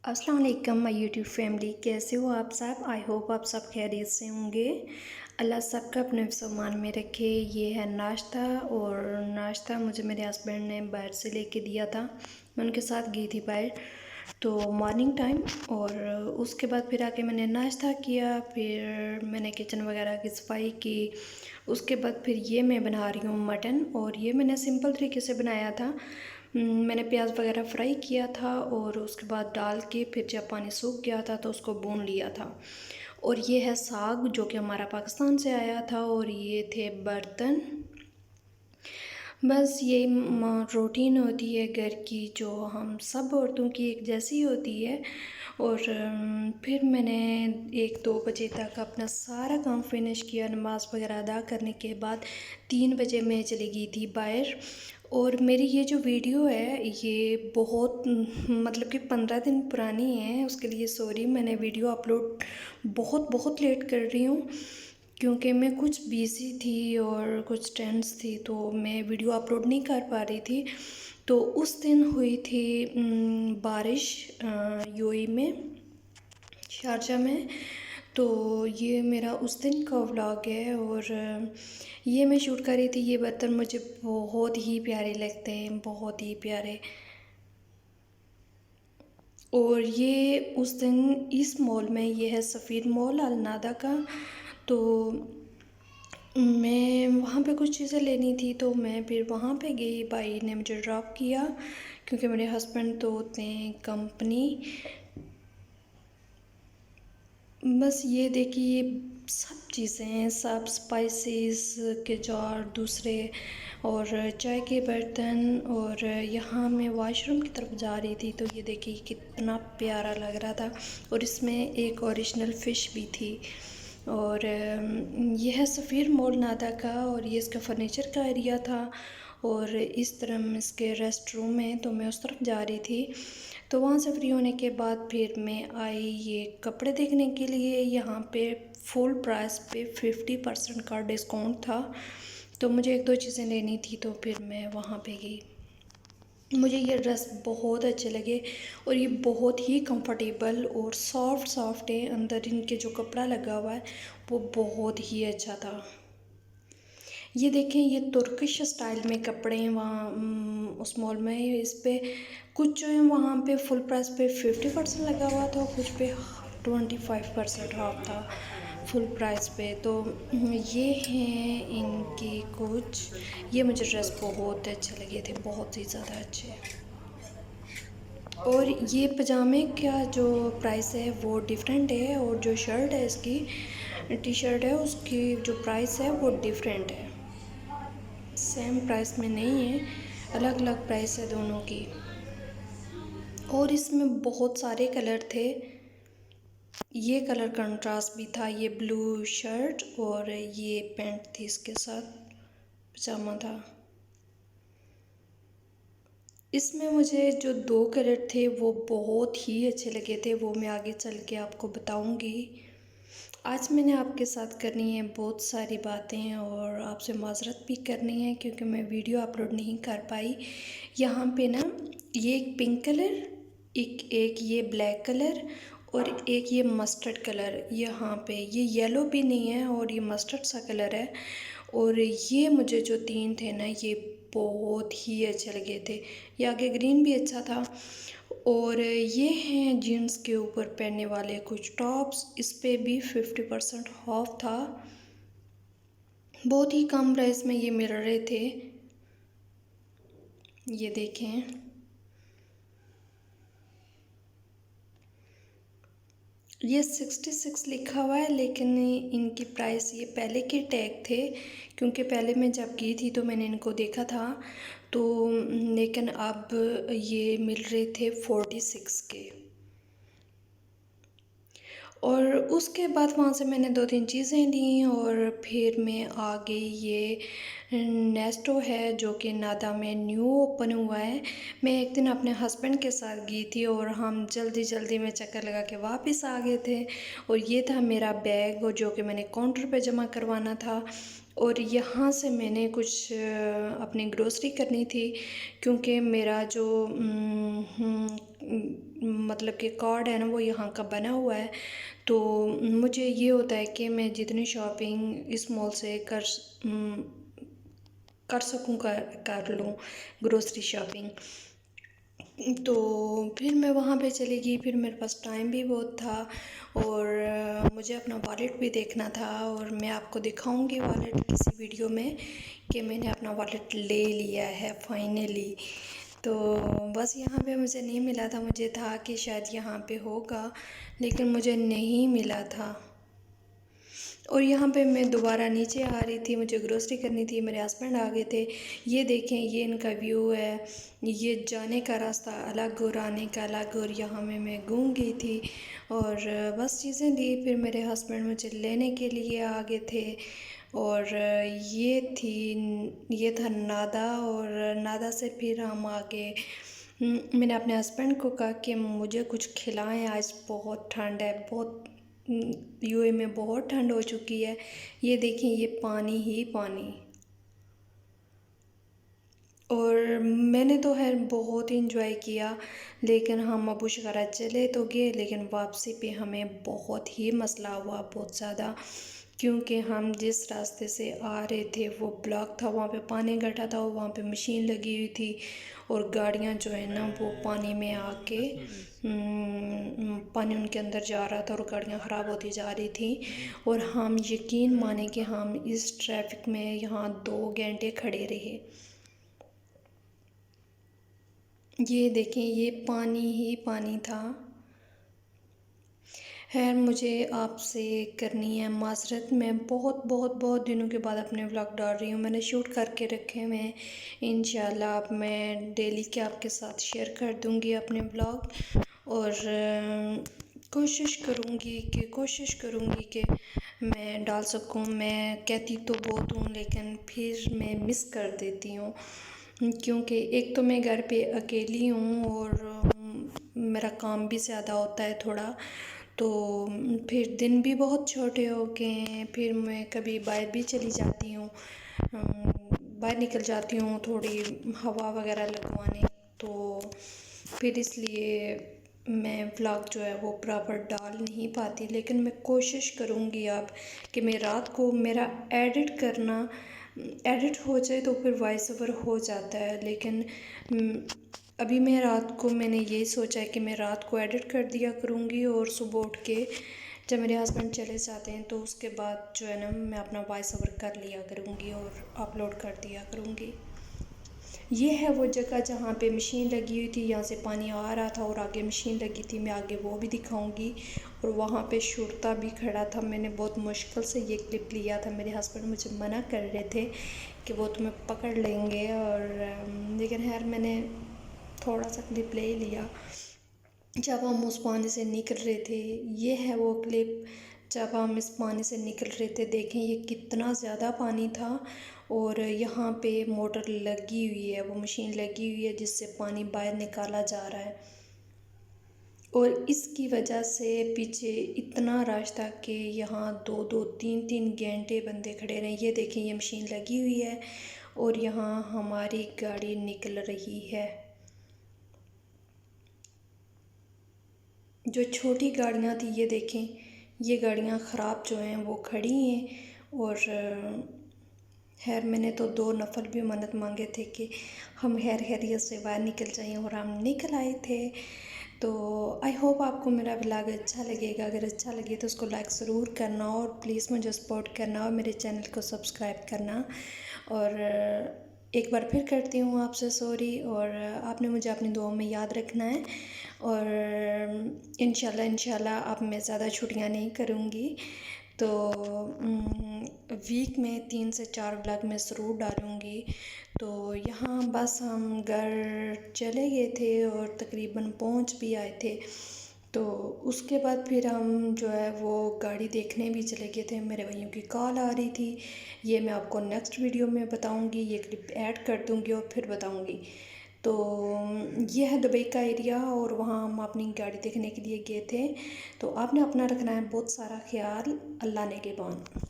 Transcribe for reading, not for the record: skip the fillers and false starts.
अस्सलाम वालेकुम my YouTube family, कैसे हो आप सब। आई होप आप सब खैरियत से होंगे। अल्लाह सबका अपने सामान में रखे। ये है नाश्ता, और नाश्ता मुझे मेरे हस्बैंड ने बाहर से लेके दिया था। मैं उनके साथ गई थी बाहर, तो मॉर्निंग टाइम। और उसके बाद फिर आके मैंने नाश्ता किया, फिर मैंने किचन वगैरह की सफाई की। उसके बाद फिर ये मैं बना रही हूँ मटन, और ये मैंने सिंपल तरीके से बनाया था। मैंने प्याज वगैरह फ्राई किया था, और उसके बाद डाल के फिर जब पानी सूख गया था तो उसको भून लिया था। और ये है साग जो कि हमारा पाकिस्तान से आया था, और ये थे बर्तन। बस यही रूटीन होती है घर की, जो हम सब औरतों की एक जैसी होती है। और फिर मैंने 1-2 बजे तक अपना सारा काम फिनिश किया। नमाज़ वगैरह अदा करने के बाद 3 बजे मैं चली गई थी बाहर। और मेरी ये जो वीडियो है ये बहुत मतलब कि 15 दिन पुरानी है। उसके लिए सॉरी, मैंने वीडियो अपलोड बहुत बहुत लेट कर रही हूँ, क्योंकि मैं कुछ बिज़ी थी और कुछ टेंस थी, तो मैं वीडियो अपलोड नहीं कर पा रही थी। तो उस दिन हुई थी बारिश यूएई में, शारजा में। तो ये मेरा उस दिन का व्लॉग है, और ये मैं शूट कर रही थी। ये बर्तन मुझे बहुत ही प्यारे लगते हैं, बहुत ही प्यारे। और ये उस दिन इस मॉल में, ये है सफ़ीद मॉल अल नादा का। तो मैं वहाँ पे कुछ चीज़ें लेनी थी, तो मैं फिर वहाँ पे गई। भाई ने मुझे ड्रॉप किया, क्योंकि मेरे हस्बैंड तो होते हैं कंपनी। बस ये देखिए, सब चीज़ें हैं, सब स्पाइसेस के जार दूसरे, और चाय के बर्तन। और यहाँ मैं वॉशरूम की तरफ जा रही थी, तो ये देखिए कितना प्यारा लग रहा था। और इसमें एक ओरिजिनल फ़िश भी थी। और ये है सफ़ीर मॉल नादा का, और ये इसका फर्नीचर का एरिया था। और इस तरफ इसके रेस्ट रूम है, तो मैं उस तरफ जा रही थी। तो वहाँ से फ्री होने के बाद फिर मैं आई ये कपड़े देखने के लिए। यहाँ पे फुल प्राइस पे 50% का डिस्काउंट था, तो मुझे 1-2 चीज़ें लेनी थी, तो फिर मैं वहाँ पे गई। मुझे ये ड्रेस बहुत अच्छे लगे, और ये बहुत ही कंफर्टेबल और सॉफ्ट सॉफ्ट है। अंदर इनके जो कपड़ा लगा हुआ है वो बहुत ही अच्छा था। ये देखें, ये तुर्किश स्टाइल में कपड़े हैं वहाँ उस मॉल में। इस पे कुछ जो है वहाँ पे फुल प्राइस पे 50% लगा हुआ था, कुछ पे 25% ऑफ था फुल प्राइस पे। तो ये हैं इनके कुछ। ये मुझे ड्रेस बहुत अच्छे लगे थे, बहुत ही ज़्यादा अच्छे। और ये पजामे का जो प्राइस है वो डिफरेंट है, और जो शर्ट है इसकी टी शर्ट है उसकी जो प्राइस है वो डिफरेंट है, सेम प्राइस में नहीं है, अलग अलग प्राइस है दोनों की। और इसमें बहुत सारे कलर थे। ये कलर कंट्रास्ट भी था, ये ब्लू शर्ट और ये पैंट थी, इसके साथ पजामा था। इसमें मुझे जो 2 कलर थे वो बहुत ही अच्छे लगे थे, वो मैं आगे चल के आपको बताऊंगी। आज मैंने आपके साथ करनी है बहुत सारी बातें, और आपसे माज़रत भी करनी है क्योंकि मैं वीडियो अपलोड नहीं कर पाई। यहाँ पे ना ये एक पिंक कलर, एक ये ब्लैक कलर, और एक ये मस्टर्ड कलर। यहाँ पे ये येलो भी नहीं है, और ये मस्टर्ड सा कलर है। और ये मुझे जो 3 थे ना ये बहुत ही अच्छे लगे थे। ये आगे ग्रीन भी अच्छा था। और ये हैं जीन्स के ऊपर पहनने वाले कुछ टॉप्स, इस पे भी 50% ऑफ था। बहुत ही कम प्राइस में ये मिल रहे थे। ये देखें, ये 66 लिखा हुआ है, लेकिन इनकी प्राइस ये पहले के टैग थे, क्योंकि पहले मैं जब गई थी तो मैंने इनको देखा था। तो लेकिन अब ये मिल रहे थे 46 के। और उसके बाद वहाँ से मैंने 2-3 चीज़ें ली, और फिर मैं आ गई। ये नेस्टो है जो कि नादा में न्यू ओपन हुआ है। मैं एक दिन अपने हस्बैंड के साथ गई थी, और हम जल्दी जल्दी में चक्कर लगा के वापस आ गए थे। और ये था मेरा बैग, जो कि मैंने काउंटर पे जमा करवाना था। और यहाँ से मैंने कुछ अपनी ग्रोसरी करनी थी, क्योंकि मेरा जो मतलब कि कार्ड है ना वो यहाँ का बना हुआ है। तो मुझे ये होता है कि मैं जितनी शॉपिंग इस मॉल से कर सकूँ कर लूँ ग्रोसरी शॉपिंग। तो फिर मैं वहाँ पे चली गई, फिर मेरे पास टाइम भी बहुत था और मुझे अपना वॉलेट भी देखना था, और मैं आपको दिखाऊंगी वॉलेट किसी वीडियो में कि मैंने अपना वॉलेट ले लिया है फाइनली। तो बस यहाँ पे मुझे नहीं मिला था, मुझे था कि शायद यहाँ पे होगा, लेकिन मुझे नहीं मिला था। और यहाँ पे मैं दोबारा नीचे आ रही थी, मुझे ग्रोसरी करनी थी, मेरे हस्बैंड आ गए थे। ये देखें, ये इनका व्यू है। ये जाने का रास्ता अलग और आने का अलग, और यहाँ में मैं घूम गई थी और बस चीज़ें ली। फिर मेरे हस्बैंड मुझे लेने के लिए आ गए थे। और ये था नादा, और नादा से फिर हम आगे मैंने अपने हस्बैंड को कहा कि मुझे कुछ खिलाएं, आज बहुत ठंड है, बहुत यूए में बहुत ठंड हो चुकी है। ये देखें, ये पानी ही पानी। और मैंने तो खैर बहुत इंजॉय किया, लेकिन हम अबू शकारा चले तो गए, लेकिन वापसी पे हमें बहुत ही मसला हुआ, बहुत ज़्यादा। क्योंकि हम जिस रास्ते से आ रहे थे वो ब्लॉक था, वहाँ पे पानी इकट्ठा था, वहाँ पे मशीन लगी हुई थी, और गाड़ियाँ जो है ना वो पानी में आके पानी उनके अंदर जा रहा था और गाड़ियाँ ख़राब होती जा रही थी। और हम यकीन माने कि हम इस ट्रैफिक में यहाँ 2 घंटे खड़े रहे। ये देखें, ये पानी ही पानी था। खैर, मुझे आपसे करनी है माज़रत, मैं बहुत बहुत बहुत दिनों के बाद अपने व्लॉग डाल रही हूँ। मैंने शूट करके रखे हुए हैं, इंशाल्लाह अब मैं डेली के आपके साथ शेयर कर दूँगी अपने व्लॉग। और कोशिश करूँगी कि मैं डाल सकूँ। मैं कहती तो बहुत हूँ, लेकिन फिर मैं मिस कर देती हूँ, क्योंकि एक तो मैं घर पे अकेली हूँ और मेरा काम भी ज़्यादा होता है थोड़ा। तो फिर दिन भी बहुत छोटे हो गए हैं, फिर मैं कभी बाहर भी चली जाती हूँ, बाहर निकल जाती हूँ थोड़ी हवा वगैरह लगवाने। तो फिर इसलिए मैं व्लॉग जो है वो प्रॉपर डाल नहीं पाती, लेकिन मैं कोशिश करूँगी अब कि मैं रात को मेरा एडिट हो जाए तो फिर वॉइस ओवर हो जाता है। लेकिन अभी मैं रात को मैंने यही सोचा है कि मैं रात को एडिट कर दिया करूँगी, और सुबह उठ के जब मेरे हस्बैंड चले जाते हैं तो उसके बाद जो है ना मैं अपना वॉइस ओवर कर लिया करूँगी और अपलोड कर दिया करूँगी। ये है वो जगह जहाँ पे मशीन लगी हुई थी, यहाँ से पानी आ रहा था और आगे मशीन लगी थी, मैं आगे वो भी दिखाऊंगी। और वहाँ पे शुरता भी खड़ा था, मैंने बहुत मुश्किल से ये क्लिप लिया था, मेरे हस्बैंड मुझे मना कर रहे थे कि वो तुम्हें पकड़ लेंगे, और लेकिन खैर मैंने थोड़ा सा क्लिप ले लिया जब हम उस पानी से निकल रहे थे। ये है वो क्लिप जब हम इस पानी से निकल रहे थे। देखें, ये कितना ज़्यादा पानी था, और यहाँ पे मोटर लगी हुई है, वो मशीन लगी हुई है जिससे पानी बाहर निकाला जा रहा है। और इसकी वजह से पीछे इतना रश था कि यहाँ 2-2, 3-3 घंटे बंदे खड़े रहे। ये देखें, ये मशीन लगी हुई है और यहाँ हमारी गाड़ी निकल रही है। जो छोटी गाड़ियाँ थी, ये देखें, ये गाड़ियाँ ख़राब जो हैं वो खड़ी हैं। और खैर मैंने तो 2 नफल भी मन्नत मांगे थे कि हम खैरियत से बाहर निकल जाएं, और हम निकल आए थे। तो आई होप आपको मेरा व्लॉग अच्छा लगेगा। अगर अच्छा लगे तो उसको लाइक ज़रूर करना, और प्लीज़ मुझे सपोर्ट करना, और मेरे चैनल को सब्सक्राइब करना। और एक बार फिर करती हूँ आपसे सॉरी, और आपने मुझे अपनी दुआओं में याद रखना है। और इंशाल्लाह अब मैं ज़्यादा छुट्टियाँ नहीं करूँगी, तो वीक में 3 से 4 व्लॉग मैं ज़रूर डालूँगी। तो यहाँ बस हम घर चले गए थे और तकरीबन पहुँच भी आए थे। तो उसके बाद फिर हम जो है वो गाड़ी देखने भी चले गए थे। मेरे भाइयों की कॉल आ रही थी, ये मैं आपको नेक्स्ट वीडियो में बताऊंगी, ये क्लिप ऐड कर दूंगी और फिर बताऊंगी। तो ये है दुबई का एरिया, और वहाँ हम अपनी गाड़ी देखने के लिए गए थे। तो आपने अपना रखना है बहुत सारा ख्याल। अल्लाह ने के बान।